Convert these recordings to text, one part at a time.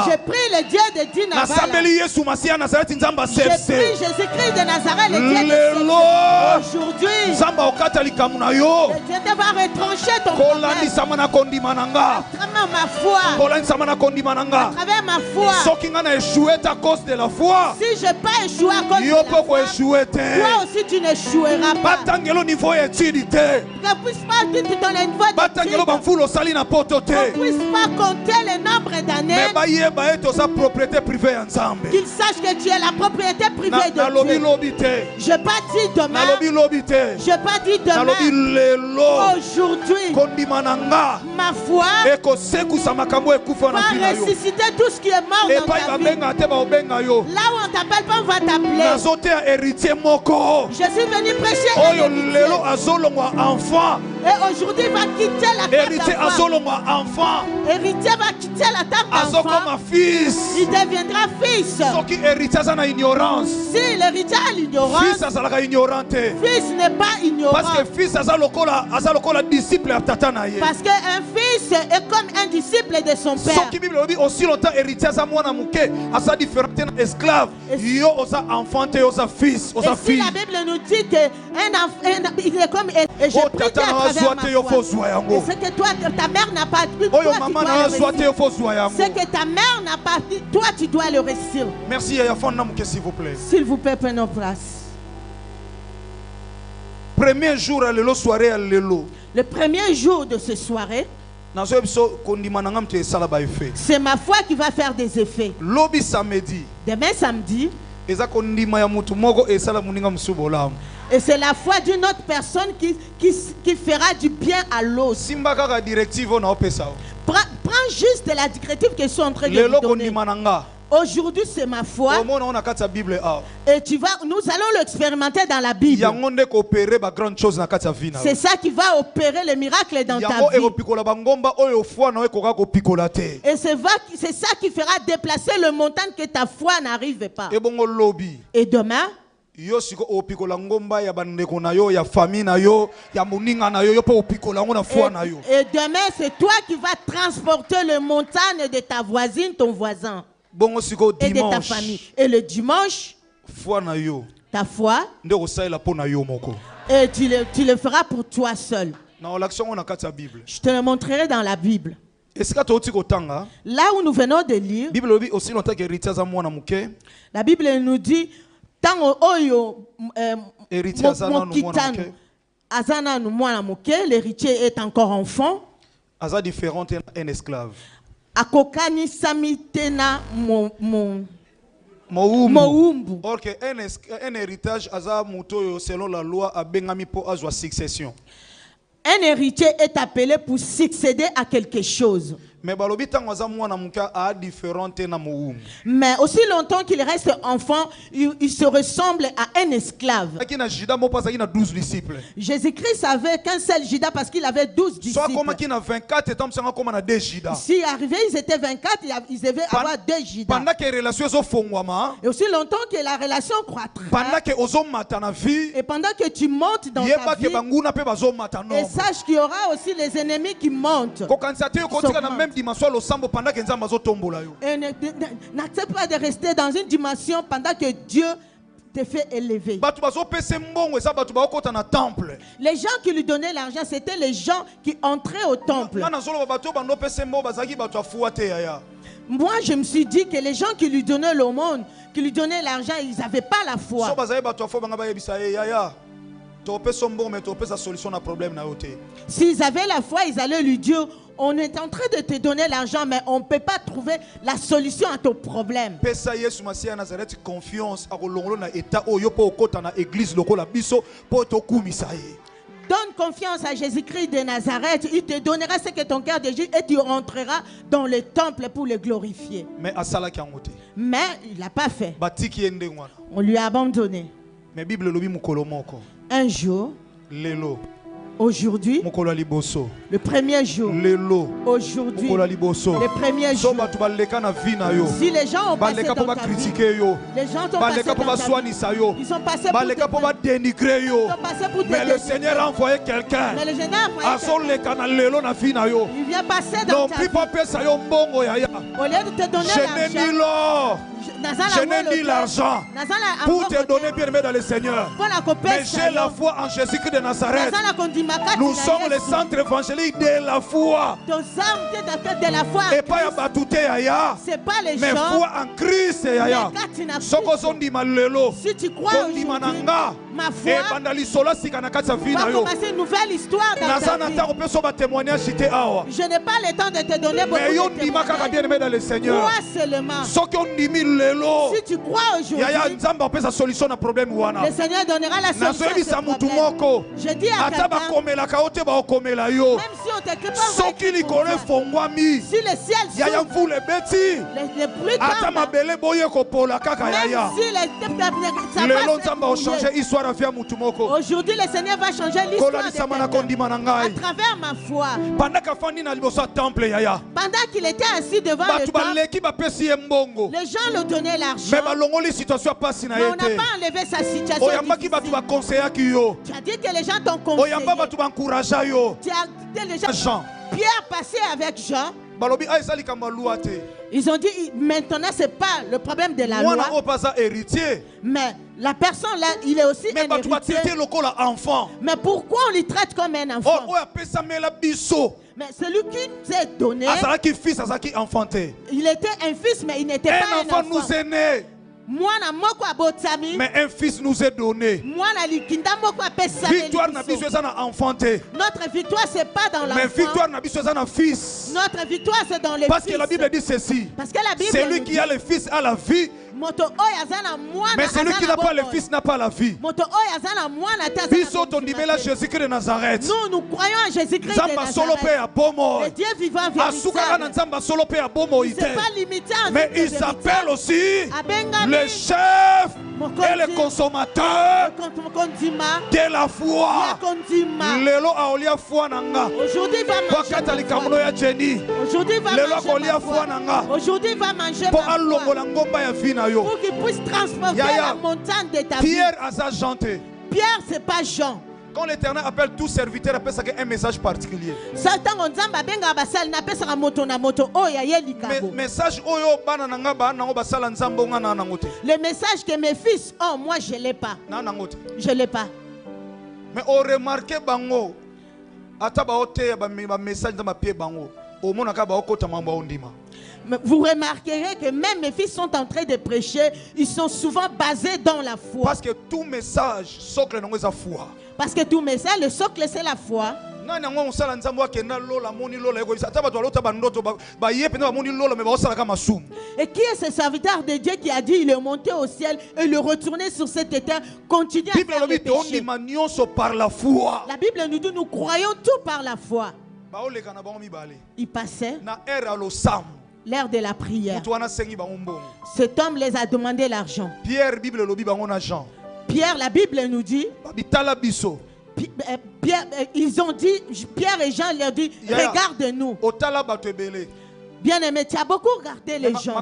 J'ai pris le Dieu de Dina Bala. J'ai pris Jésus-Christ de Nazareth, le Dieu de aujourd'hui. Le Dieu va retrancher ton problème. À travers ma foi. À travers ma foi. Si je n'ai pas échoué à cause de la foi, toi aussi tu n'échoueras pas. Ne puisse pas dire ton niveau d'études. On ne puisse pas compter le nombre d'années. Qu'il sache que tu es la propriété privée de Dieu. Je n'ai pas dit demain. Je n'ai pas dit demain. Aujourd'hui, ma foi va ressusciter tout ce qui est mort dans ta vie. Là où on ne t'appelle pas, on va t'appeler. Je suis venu prêcher un héritier. Et aujourd'hui, il va quitter la table d'enfant. Héritier va quitter la table d'enfant. Il deviendra fils. Si l'héritier a l'ignorance, fils n'est pas ignorant. Parce qu'un fils est comme un disciple de son père. Aussi longtemps héritier za mwana muke asa différent na esclave yo osa enfant te osa fils osa fille. Si la Bible nous dit que il est comme et je prie à travers ma foi. C'est que toi ta mère n'a pas dit. C'est que ta mère n'a pas dit. Toi tu dois le réussir. Merci ya fonna muke s'il vous plaît. S'il vous plaît, prenez place. Premier jour à l'élo soirée à l'élo. Le premier jour de cette soirée, c'est ma foi qui va faire des effets. Lobby samedi. Demain samedi. Et c'est la foi d'une autre personne qui fera du bien à l'autre. Prends juste la directive qu'ils sont en train de vous donner. Aujourd'hui, c'est ma foi. Et nous allons l'expérimenter dans la Bible. C'est ça qui va opérer le miracle dans ta vie. Et c'est ça qui fera déplacer le montagne que ta foi n'arrive pas. Et demain, et demain, c'est toi qui vas transporter le montagne de ta voisine, ton voisin. Et de ta famille. Et le dimanche, ta foi, et tu le feras pour toi seul. Je te le montrerai dans la Bible. Là où nous venons de lire, la Bible nous dit l'héritier est encore enfant. Un esclave. Akokani samitena moumbu. Or que un héritage selon la loi a bengami po azwa succession. Un héritier est appelé pour succéder à quelque chose. Mais aussi longtemps qu'il reste enfant, il se ressemble à un esclave. Jésus-Christ avait qu'un seul Judas parce qu'il avait 12 disciples. Si arrivé, ils étaient 24, ils devaient avoir 2 Judas. Et aussi longtemps que la relation croîtra. Et pendant que tu montes dans ta vie, et sache qu'il y aura aussi les ennemis qui montent. Et n'accepte pas de rester dans une dimension pendant que Dieu te fait élever. Les gens qui lui donnaient l'argent, c'était les gens qui entraient au temple. Moi, je me suis dit que les gens qui lui donnaient l'aumône, qui lui donnaient l'argent, ils n'avaient pas la foi. S'ils avaient la foi, ils allaient lui dire: on est en train de te donner l'argent, mais on ne peut pas trouver la solution à ton problème. Donne confiance à Jésus-Christ de Nazareth. Il te donnera ce que ton cœur désire et tu rentreras dans le temple pour le glorifier. Mais il n'a pas fait. On lui a abandonné. Un jour, Aujourd'hui, le premier jour, aujourd'hui, le premier jour, si les gens ont passé dans ta vie, les gens ont passé dans ta vie, ils sont passés pour dénigrer, mais le Seigneur a envoyé quelqu'un, il vient passer dans ta vie. Au lieu de te donner l'argent, je n'ai ni l'argent pour te donner bien aimé dans le Seigneur, mais j'ai la foi en Jésus-Christ de Nazareth. Nous sommes le centre évangélique de la foi. Et pas c'est pas les mais gens, foi en Christ. Si tu crois aujourd'hui, ma foi va commencer une nouvelle histoire dans ta vie. Je n'ai pas le temps de te donner beaucoup de témoignages. Crois seulement. Si tu crois aujourd'hui, le Seigneur donnera la solution à ce problème. Je dis à quelqu'un, même si on t'écrit pas, si le ciel s'ouvre, les pluies tombent, même si aujourd'hui le Seigneur va changer l'histoire de quelqu'un à travers ma foi. Pendant qu'il était assis devant le temple, les gens lui donnaient l'argent, mais on n'a pas enlevé sa situation difficile. Tu as dit que les gens t'ont conseillé. Tu as dit que les gens, Pierre passait avec Jean. Ils ont dit maintenant c'est pas le problème de la loi, mais la personne là il est aussi un héritier. Mais pourquoi on lui traite comme un enfant? Mais celui qui s'est donné, il était un fils mais il n'était pas un enfant. Mais un fils nous est donné. Victoire notre victoire c'est pas dans l'enfant. Mais victoire fils. Notre victoire c'est dans les parce fils. Que la Bible dit ceci. Parce que la Bible celui qui a le fils a la vie. Mais celui qui n'a pas le fils n'a pas la vie. Jésus-Christ de Nazareth. Nous croyons en Jésus-Christ de Nazareth. Le Dieu vivant véritable. Il s'est pas limité à mais il s'appelle aussi le chef et le consommateur de la foi. Aujourd'hui il va manger. Aujourd'hui il va manger pour qu'il puisse transformer la montagne de ta vie. Pierre c'est pas Jean. Quand l'Éternel appelle tout serviteur, appelle ça un message particulier. Le message que mes fils ont, moi je ne l'ai pas. Je ne l'ai pas. Mais on remarque bango. Vous remarquerez que même mes fils sont en train de prêcher, ils sont souvent basés dans la foi. Parce que tout message, socle non est la foi. Parce que tout message, le socle c'est la foi. Et qui est ce serviteur de Dieu qui a dit il est monté au ciel et le retourner sur cette terre, continuer à faire le péché? La Bible nous dit nous croyons tout par la foi. Il passait l'ère de la prière. Cet homme les a demandé l'argent. Pierre, la Bible nous dit, ils ont dit, Pierre et Jean leur dit, regarde-nous. Bien aimé, tu as beaucoup regardé les gens.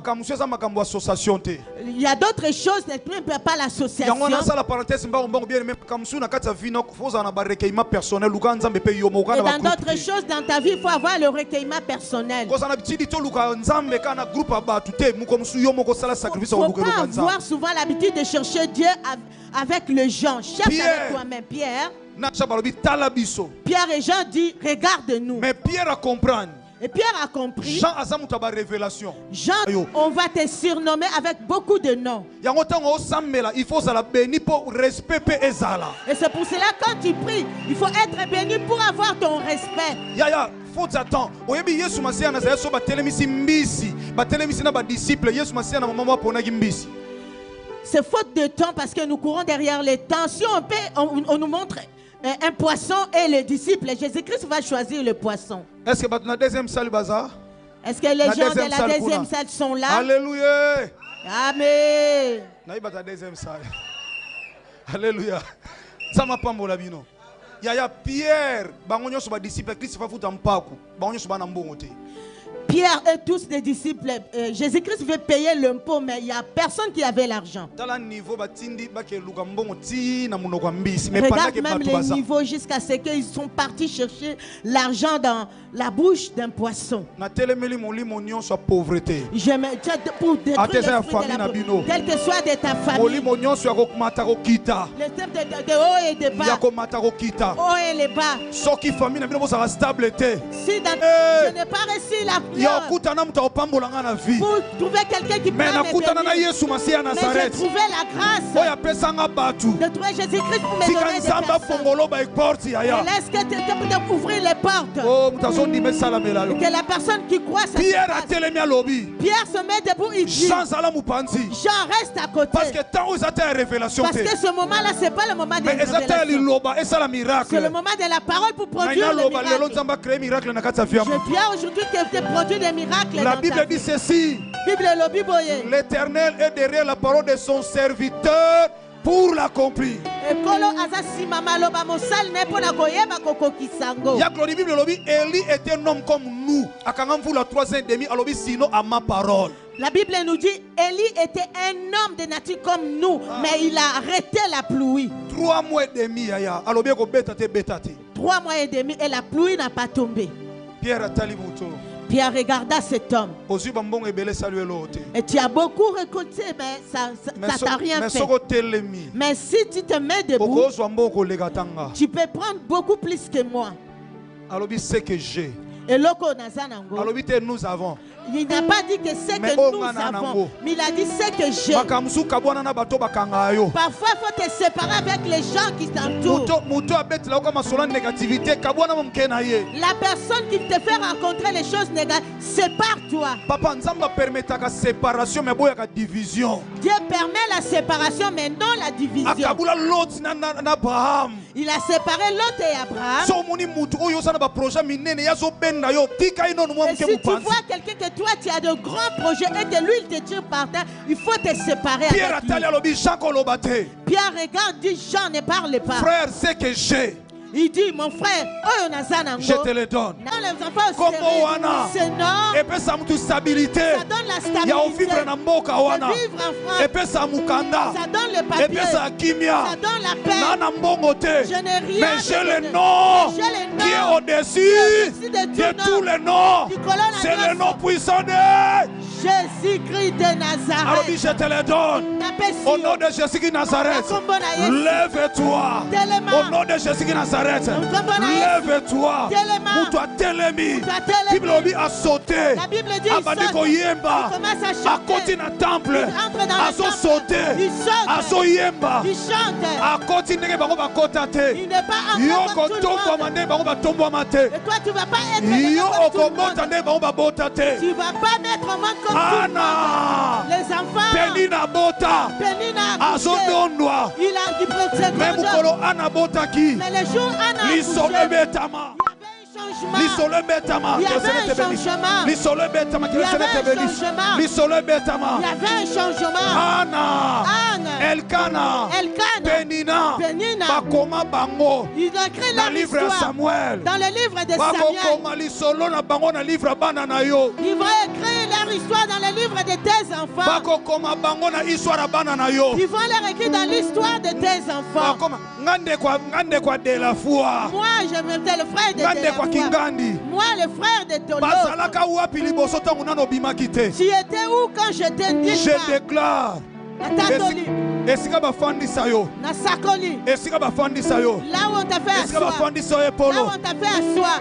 Il y a d'autres choses, pas l'association. Et dans d'autres choses dans ta vie, il faut avoir le recueillement personnel. Il ne faut pas avoir souvent l'habitude de chercher Dieu avec les gens. Cherche avec toi-même. Pierre et Jean disent, regarde-nous. Mais Pierre a compris. Et Pierre a compris. Jean a révélation. Jean, on va te surnommer avec beaucoup de noms. Il faut la bénir pour respect et c'est pour cela quand tu pries, il faut être béni pour avoir ton respect. Faut attendre. Oyebi Yesu Masiya Nazareth so batelemisi mbisi. Batelemisi na ba disciple Yesu Masiya na mama ponaki mbisi. C'est faute de temps parce que nous courons derrière les temps. Si on nous montre un poisson et les disciples, Jésus-Christ va choisir le poisson. Est-ce que la deuxième salle bazar? Est-ce que les gens de la deuxième salle sont là? Alléluia. Amen. Naïba ta deuxième salle. Alléluia. Ça m'a pas molabino. Yaya Pierre, bangonyo soba disciple Christ fa futa mpaku. Bangonyo soba na mbongo te. Pierre et tous les disciples, Jésus-Christ veut payer l'impôt, mais il n'y a personne qui avait l'argent. Regarde même les niveaux jusqu'à ce qu'ils sont partis chercher l'argent dans la bouche d'un poisson. Je me tiens pour détruire l'esprit de la pauvreté, quelle que soit de ta famille. Le terme de haut et de bas. Haut et les bas. Si dans je n'ai pas reçu la prière pour trouver quelqu'un qui peut me bénir, mais j'ai trouvé la grâce de trouver Jésus-Christ pour me donner des personnes. Et laisse que tu ouvrir les portes. Que la personne qui croit ça Pierre se met debout, il dit Jean reste à côté. Parce que ce moment-là, ce n'est pas le moment de révélation. C'est le moment de la parole pour produire le miracle. Je viens aujourd'hui que tu produis des miracles. La Bible dit ceci. L'Éternel est derrière la parole de son serviteur pour l'accomplir. Élie était un homme comme nous. La troisième demi, sinon à ma parole. La Bible nous dit Élie était un homme de nature comme nous, mais il a arrêté la pluie. 3 mois et demi, 3 mois et demi et la pluie n'a pas tombé. Pierre regarda cet homme. Et tu as beaucoup récolté, mais ça t'a rien fait. Mais si tu te mets debout, tu peux prendre beaucoup plus que moi. Et nous avons. Il n'a pas dit que c'est que nous avons, mais il a dit c'est que j'ai. Parfois, il faut te séparer avec les gens qui t'entourent. La personne qui te fait rencontrer les choses négatives, sépare-toi. Dieu permet la séparation, mais non la division. Il a séparé Lot et Abraham. Et si tu vois quelqu'un que toi tu as de grands projets et que lui il te tire par terre, il faut te séparer avec lui. Pierre regarde, dit Jean ne parle pas. Frère, c'est que j'ai. Il dit, mon frère, je te le donne. Comme et puis ça me stabilité. Ça donne la stabilité. Il y a vivre en France. Et puis ça mukanda. Ça donne le papier. Et puis ça kimia. Ça donne la paix. Je n'ai rien. Mais j'ai le nom qui est au-dessus de tous les noms. C'est le nom puissant de Jésus-Christ de Nazareth. Alors je te le donne. Au nom de Jésus-Christ de Nazareth. Lève-toi. Au nom de Jésus-Christ de Nazareth. Lève-toi. Moutoua telemi. Bible a sauté. La Bible dit il commence à chanter. À côté d'un temple. À sauter. À yemba. Il chante. À côté d'un temple. Il n'est pas encore comme tout le monde. Et toi tu ne vas pas être comme tout le monde. Tu ne vas pas mettre en main comme tout le monde. Les enfants. Penina bota. Penina a accouché. Il a dit mais les jours Anna a il y avait un changement. Anna, Elkana, Penina, Bakoma Bango. Il a écrit la livre Samuel. Dans le livre de Samuel. Il va écrire leur histoire dans le livre de tes enfants. Ils vont leur écrire dans l'histoire de tes enfants. Moi, je me dis le frère de la foi. Moi, le frère de ton tu étais où quand je t'ai dit? Je déclare. Là où on t'a fait asseoir. Là où on t'a fait asseoir.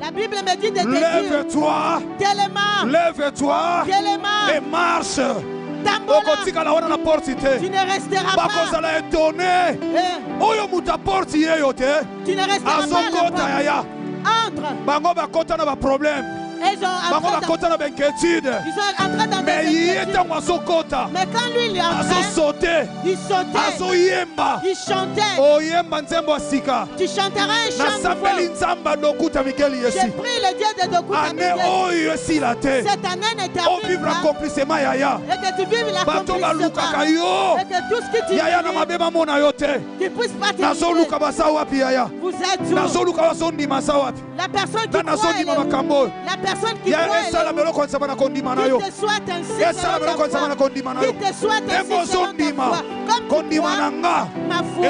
La Bible me dit de te dire. Lève-toi et marche. Tu ne resteras pas. Tu ne resteras pas. Entre. Ils sont en train d'inquiétude. Mais quand lui il est entré, il sautait. Il chantait. Tu chanteras un chant nouveau. J'ai pris le Dieu de Dokuta Miguel. Cette année n'est terminée pas. Et que tu vives l'accomplissement. Et que tout ce que tu vis, qu'il puisse pas t'éviter. Vous êtes où? La personne qui croit, la personne qui croit, qu'il te soit ainsi, qu'il te soit ainsi selon ta foi. Comme tu crois, ma foi,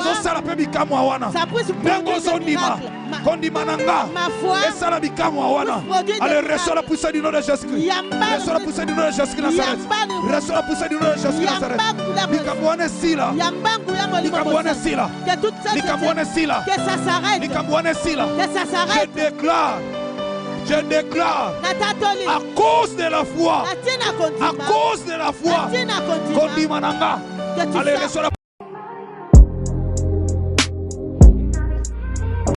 ça puisse produire des miracles. Ma foi, allez, reçois la puissance du nom de Jésus-Christ. Reçois la puissance du nom de Jésus-Christ Nazareth. Reçois la puissance du nom de Jésus-Christ Nazareth. Que ça s'arrête. Je déclare, à cause de la foi, allez, reçois la